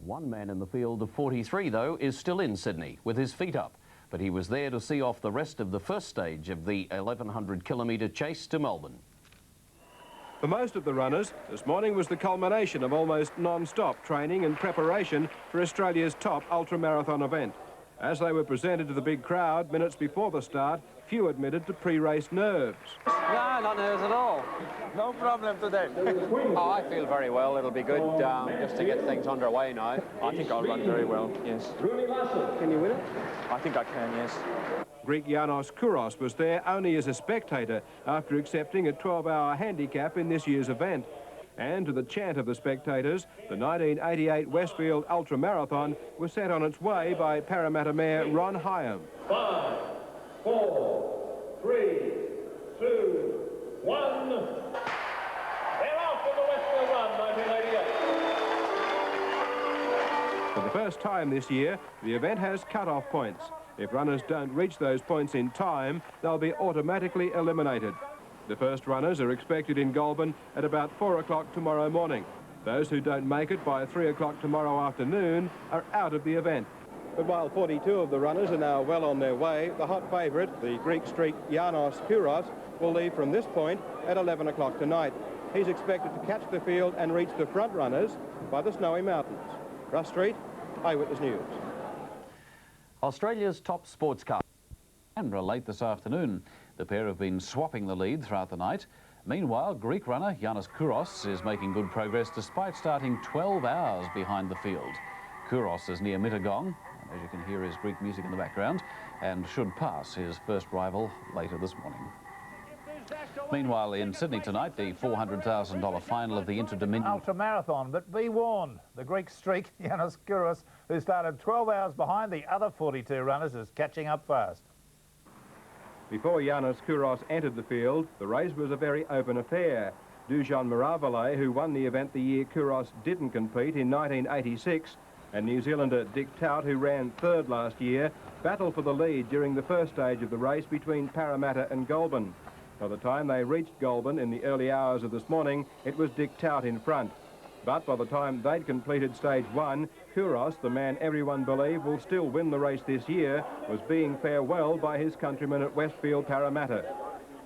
One man in the field of 43, though, is still in Sydney with his feet up. But he was there to see off the rest of the first stage of the 1,100-kilometre chase to Melbourne. For most of the runners, this morning was the culmination of almost non-stop training and preparation for Australia's top ultramarathon event. As they were presented to the big crowd minutes before the start, few admitted to pre-race nerves. No, not nerves at all. No problem today. Oh, I feel very well. It'll be good just to get things underway now. I think I'll run very well, yes. Can you win it? I think I can, yes. Greek Yanos Kouros was there only as a spectator after accepting a 12-hour handicap in this year's event. And to the chant of the spectators, the 1988 Westfield Ultramarathon was set on its way by Parramatta Mayor Ron Hyam. 5, 4, 3, 2, 1. They're off for the Westfield Run 1988. For the first time this year, the event has cut-off points. If runners don't reach those points in time, they'll be automatically eliminated. The first runners are expected in Goulburn at about 4 o'clock tomorrow morning. Those who don't make it by 3 o'clock tomorrow afternoon are out of the event. But while 42 of the runners are now well on their way, the hot favourite, the Greek streak Yanos Kouros, will leave from this point at 11 o'clock tonight. He's expected to catch the field and reach the front runners by the Snowy Mountains. Russ Street, Eyewitness News. Australia's top sports car Canberra late this afternoon. The pair have been swapping the lead throughout the night. Meanwhile, Greek runner Yanos Kouros is making good progress despite starting 12 hours behind the field. Kouros is near Mittagong, and as you can hear his Greek music in the background, and should pass his first rival later this morning. Meanwhile, in Sydney tonight, the $400,000 final of the Inter-Dominion Ultramarathon. But be warned, the Greek streak, Yanos Kouros, who started 12 hours behind the other 42 runners, is catching up fast. Before Yanos Kouros entered the field, the race was a very open affair. Dujon Miravale, who won the event the year Kouros didn't compete in 1986, and New Zealander Dick Tout, who ran third last year, battled for the lead during the first stage of the race between Parramatta and Goulburn. By the time they reached Goulburn in the early hours of this morning, it was Dick Tout in front. But by the time they'd completed stage one, Kouros, the man everyone believed will still win the race this year, was being farewelled by his countrymen at Westfield Parramatta.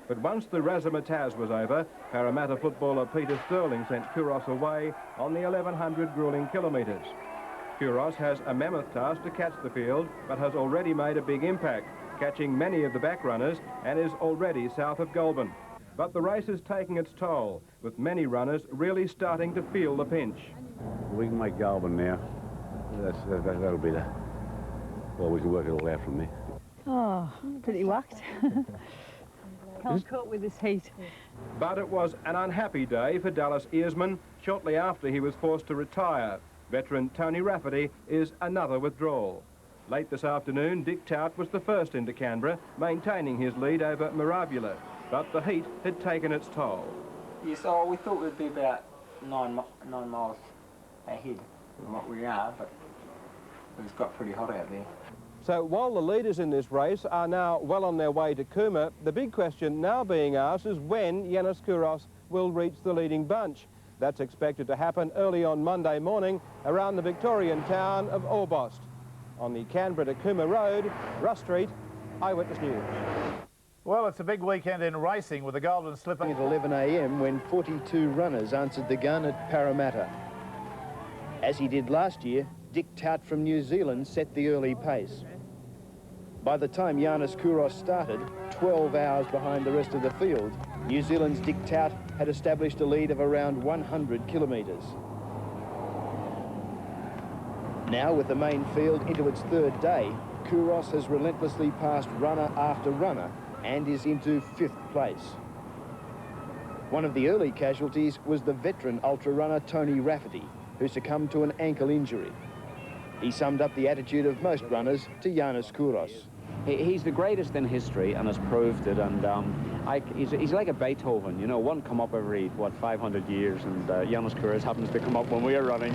But once the razzmatazz was over, Parramatta footballer Peter Sterling sent Kouros away on the 1,100 gruelling kilometres. Kouros has a mammoth task to catch the field, but has already made a big impact, catching many of the back runners, and is already south of Goulburn. But the race is taking its toll, with many runners really starting to feel the pinch. We can make Goulburn now. That'll be the... Well, we can work it all out from there. Oh, pretty whacked. Can't cope with this heat. But it was an unhappy day for Dallas Earsman shortly after he was forced to retire. Veteran Tony Rafferty is another withdrawal. Late this afternoon, Dick Tout was the first into Canberra, maintaining his lead over Miravale, but the heat had taken its toll. Yes, oh, we thought we'd be about 9 miles ahead from what we are, but it's got pretty hot out there. So while the leaders in this race are now well on their way to Cooma, the big question now being asked is when Yanos Kouros will reach the leading bunch. That's expected to happen early on Monday morning around the Victorian town of Orbost. On the Canberra to Cooma Road, Russ Street, Eyewitness News. Well, it's a big weekend in racing with the Golden Slipper. At 11 a.m. when 42 runners answered the gun at Parramatta. As he did last year, Dick Tout from New Zealand set the early pace. By the time Yanos Kouros started, 12 hours behind the rest of the field, New Zealand's Dick Tout had established a lead of around 100 kilometres. Now, with the main field into its third day, Kouros has relentlessly passed runner after runner and is into 5th place. One of the early casualties was the veteran ultra-runner Tony Rafferty, who succumbed to an ankle injury. He summed up the attitude of most runners to Yanos Kouros. He's the greatest in history and has proved it, and he's like a Beethoven, you know, one come up every, 500 years, and Yanos Kouros happens to come up when we're running.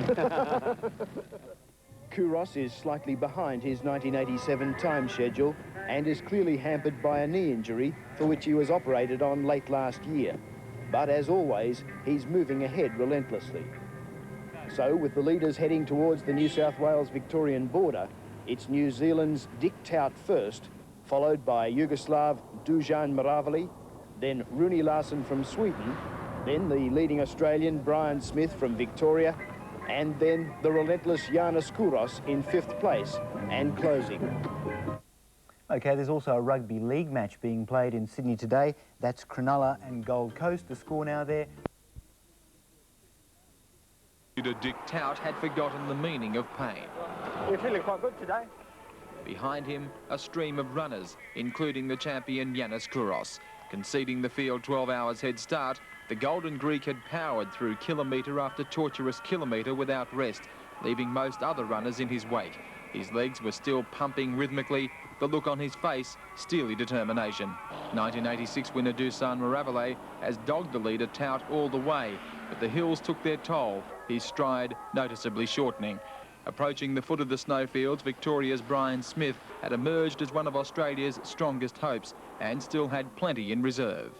Kouros is slightly behind his 1987 time schedule and is clearly hampered by a knee injury for which he was operated on late last year. But as always, he's moving ahead relentlessly. So, with the leaders heading towards the New South Wales-Victorian border, it's New Zealand's Dick Tout first, followed by Yugoslav Dusan Maravali, then Rooney Larson from Sweden, then the leading Australian Brian Smith from Victoria, and then the relentless Yanis Kouros in 5th place and closing. OK, there's also a rugby league match being played in Sydney today. That's Cronulla and Gold Coast. The score now there. Dick Tout had forgotten the meaning of pain. We're feeling quite good today. Behind him, a stream of runners, including the champion Yanis Kouros. Conceding the field 12 hours head start, the Golden Greek had powered through kilometre after torturous kilometre without rest, leaving most other runners in his wake. His legs were still pumping rhythmically, the look on his face, steely determination. 1986 winner Dusan Maravale has dogged the leader Tout all the way, but the hills took their toll, his stride noticeably shortening. Approaching the foot of the snowfields, Victoria's Brian Smith had emerged as one of Australia's strongest hopes and still had plenty in reserve.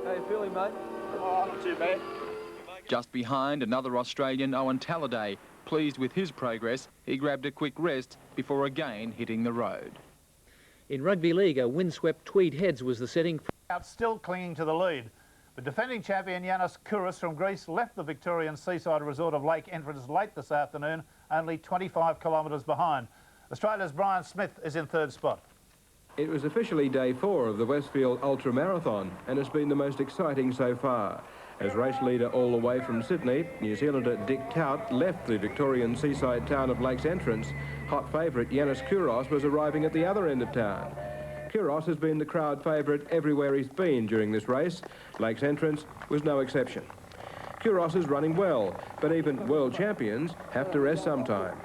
How you feeling, mate? Oh, not too bad. Just behind, another Australian, Owen Talladay. Pleased with his progress, he grabbed a quick rest before again hitting the road. In rugby league, a windswept Tweed Heads was the setting. Out still clinging to the lead. The defending champion Yanis Kouros from Greece left the Victorian seaside resort of Lake Entrance late this afternoon, only 25 kilometres behind. Australia's Brian Smith is in 3rd spot. It was officially day 4 of the Westfield Ultramarathon, and it's been the most exciting so far. As race leader all the way from Sydney, New Zealander Dick Tout left the Victorian seaside town of Lakes Entrance. Hot favourite Yanis Kouros was arriving at the other end of town. Kouros has been the crowd favourite everywhere he's been during this race. Lakes Entrance was no exception. Kouros is running well, but even world champions have to rest sometime.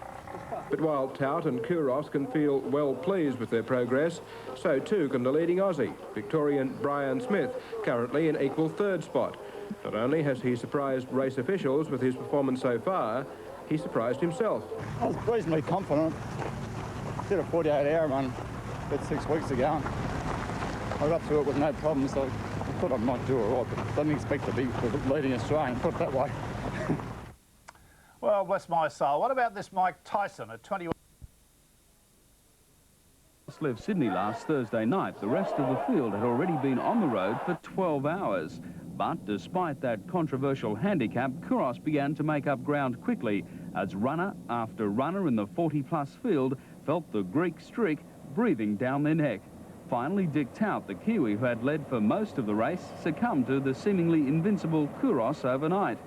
But while Tout and Kouros can feel well pleased with their progress, so too can the leading Aussie, Victorian Brian Smith, currently in equal 3rd spot. Not only has he surprised race officials with his performance so far, he surprised himself. I was reasonably confident. Did a 48-hour run about 6 weeks ago. I got through it with no problems, so I thought I might do all right, but didn't expect to be the leading Australian, put it that way. Well, bless my soul. What about this Mike Tyson at 21? Left Sydney last Thursday night. The rest of the field had already been on the road for 12 hours. But despite that controversial handicap, Kouros began to make up ground quickly as runner after runner in the 40-plus field felt the Greek streak breathing down their neck. Finally, Dick Tout, the Kiwi who had led for most of the race, succumbed to the seemingly invincible Kouros overnight.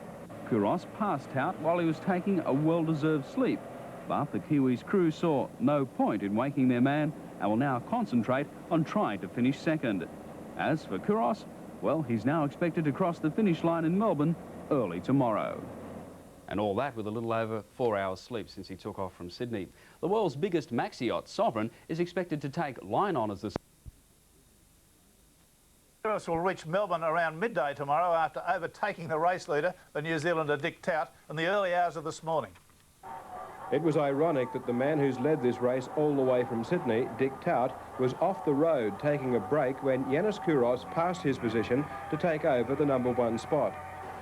Kouros passed Tout while he was taking a well-deserved sleep. But the Kiwis' crew saw no point in waking their man and will now concentrate on trying to finish second. As for Kouros, well, he's now expected to cross the finish line in Melbourne early tomorrow. And all that with a little over 4 hours sleep since he took off from Sydney. The world's biggest maxi yacht, Sovereign, is expected to take line honours this. Kouros will reach Melbourne around midday tomorrow after overtaking the race leader, the New Zealander Dick Tout, in the early hours of this morning. It was ironic that the man who's led this race all the way from Sydney, Dick Tout, was off the road taking a break when Yanis Kouros passed his position to take over the #1 spot.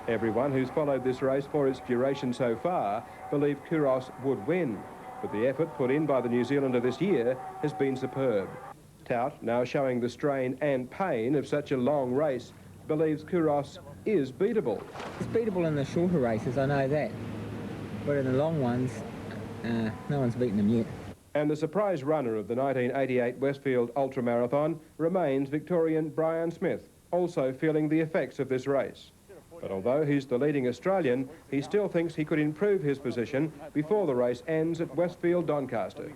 Everyone who's followed this race for its duration so far believed Kouros would win, but the effort put in by the New Zealander this year has been superb. Tout, now showing the strain and pain of such a long race, believes Kouros is beatable. It's beatable in the shorter races, I know that, but in the long ones, no one's beaten him yet. And the surprise runner of the 1988 Westfield Ultramarathon remains Victorian Brian Smith, also feeling the effects of this race. But although he's the leading Australian, he still thinks he could improve his position before the race ends at Westfield Doncaster.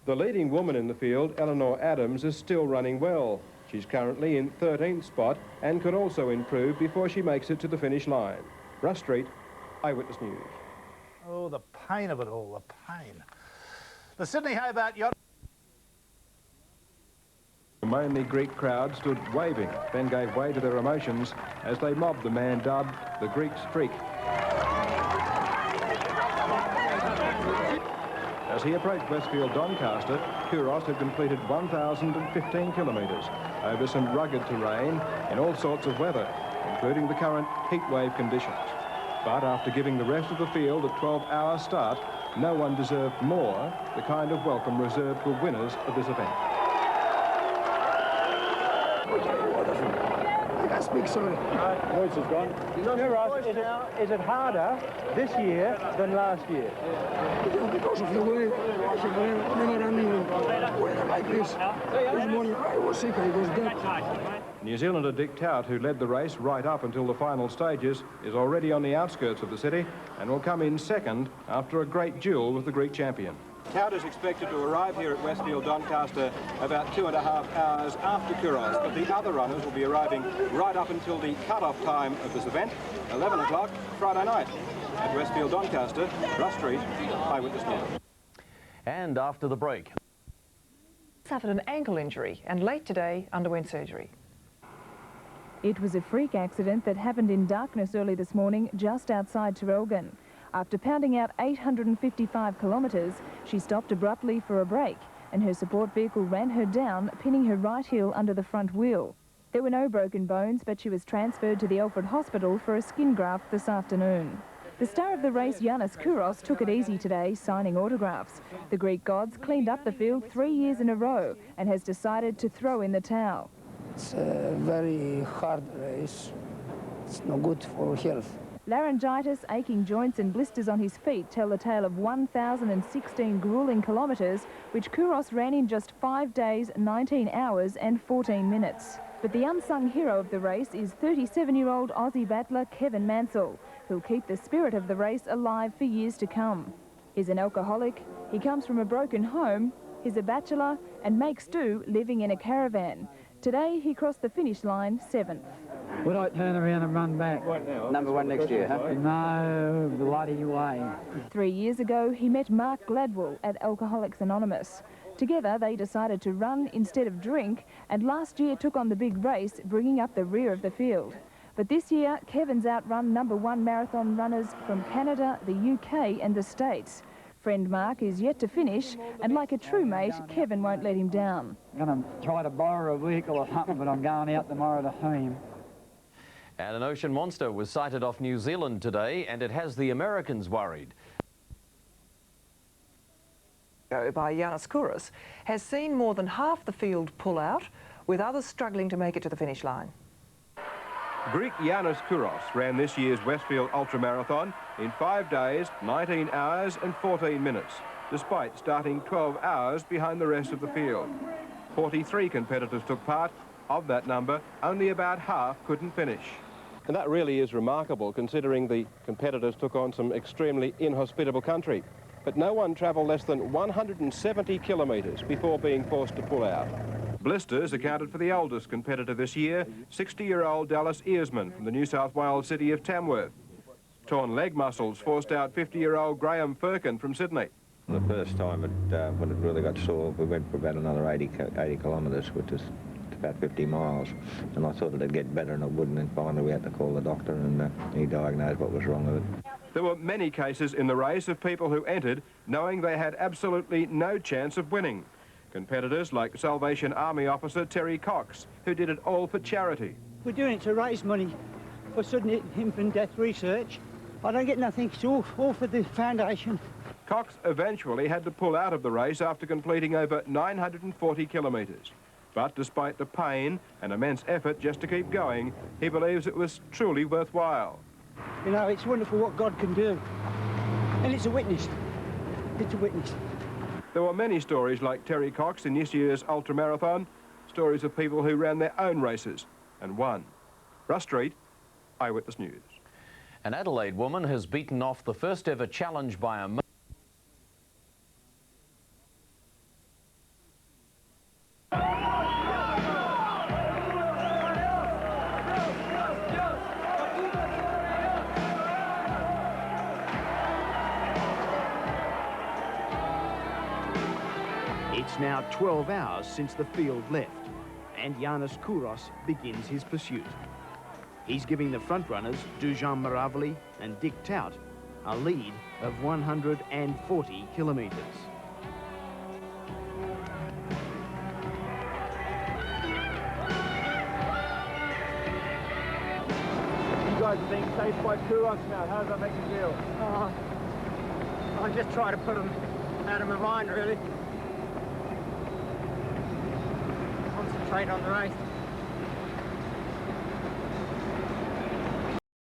The leading woman in the field, Eleanor Adams, is still running well. She's currently in 13th spot and could also improve before she makes it to the finish line. Russ Street, Eyewitness News. Oh, the pain of it all, the pain. The Sydney Hobart Yacht... The mainly Greek crowd stood waving, then gave way to their emotions as they mobbed the man dubbed the Greek Streak. As he approached Westfield Doncaster, Kouros had completed 1,015 kilometres over some rugged terrain in all sorts of weather, including the current heat wave conditions. But after giving the rest of the field a 12-hour start, no one deserved more the kind of welcome reserved for winners of this event. I can't speak, sorry. Voice is gone. Kouros, is it harder this year than last year? Because of the way, never running weather like this. This morning I was sick, I was dead. New Zealander Dick Tout, who led the race right up until the final stages, is already on the outskirts of the city and will come in second after a great duel with the Greek champion. Tout is expected to arrive here at Westfield Doncaster about 2.5 hours after Kouros, but the other runners will be arriving right up until the cut-off time of this event, 11 o'clock Friday night. At Westfield Doncaster, Russ Street, Eyewitness News. And after the break. Suffered an ankle injury and late today underwent surgery. It was a freak accident that happened in darkness early this morning just outside Traralgon. After pounding out 855 kilometres, she stopped abruptly for a break and her support vehicle ran her down, pinning her right heel under the front wheel. There were no broken bones, but she was transferred to the Alfred Hospital for a skin graft this afternoon. The star of the race, Yannis Kouros, took it easy today, signing autographs. The Greek gods cleaned up the field 3 years in a row and has decided to throw in the towel. It's a very hard race. It's no good for health. Laryngitis, aching joints and blisters on his feet tell the tale of 1,016 gruelling kilometres, which Kouros ran in just 5 days, 19 hours and 14 minutes. But the unsung hero of the race is 37-year-old Aussie battler Kevin Mansell, who'll keep the spirit of the race alive for years to come. He's an alcoholic, he comes from a broken home, he's a bachelor and makes do living in a caravan. Today he crossed the finish line 7th. Would I turn around and run back? Number one next year, huh? No, bloody way. 3 years ago, he met Mark Gladwell at Alcoholics Anonymous. Together, they decided to run instead of drink, and last year took on the big race, bringing up the rear of the field. But this year, Kevin's outrun number one marathon runners from Canada, the UK and the States. Friend Mark is yet to finish, and like a true mate, Kevin won't let him down. I'm going to try to borrow a vehicle or something, but I'm going out tomorrow to home. And an ocean monster was sighted off New Zealand today, and it has the Americans worried. By Yannis Kouros has seen more than half the field pull out, with others struggling to make it to the finish line. Greek Yannis Kouros ran this year's Westfield Ultramarathon in 5 days, 19 hours and 14 minutes, despite starting 12 hours behind the rest of the field. 43 competitors took part. Of that number, only about half couldn't finish. And that really is remarkable, considering the competitors took on some extremely inhospitable country. But no one travelled less than 170 kilometres before being forced to pull out. Blisters accounted for the oldest competitor this year, 60-year-old Dallas Earsman from the New South Wales city of Tamworth. Torn leg muscles forced out 50-year-old Graham Firkin from Sydney. The first time when it really got sore, we went for about another 80 kilometres, which is about 50 miles, and I thought it'd get better and it wouldn't, and finally we had to call the doctor and he diagnosed what was wrong with it. There were many cases in the race of people who entered knowing they had absolutely no chance of winning. Competitors like Salvation Army officer Terry Cox, who did it all for charity. We're doing it to raise money for sudden infant death research. I don't get nothing, it's all for the foundation. Cox eventually had to pull out of the race after completing over 940 kilometres. But despite the pain and immense effort just to keep going, he believes it was truly worthwhile. You know, it's wonderful what God can do. And it's a witness. It's a witness. There were many stories like Terry Cox in this year's Ultramarathon, stories of people who ran their own races and won. Russ Street, Eyewitness News. An Adelaide woman has beaten off the first ever challenge by a It's now 12 hours since the field left, and Yannis Kouros begins his pursuit. He's giving the front-runners, Dusan Maravali and Dick Tout, a lead of 140 kilometres. You guys are being chased by Kouros now. How does that make you feel? I just try to put them out of my mind, really. Concentrate on the race.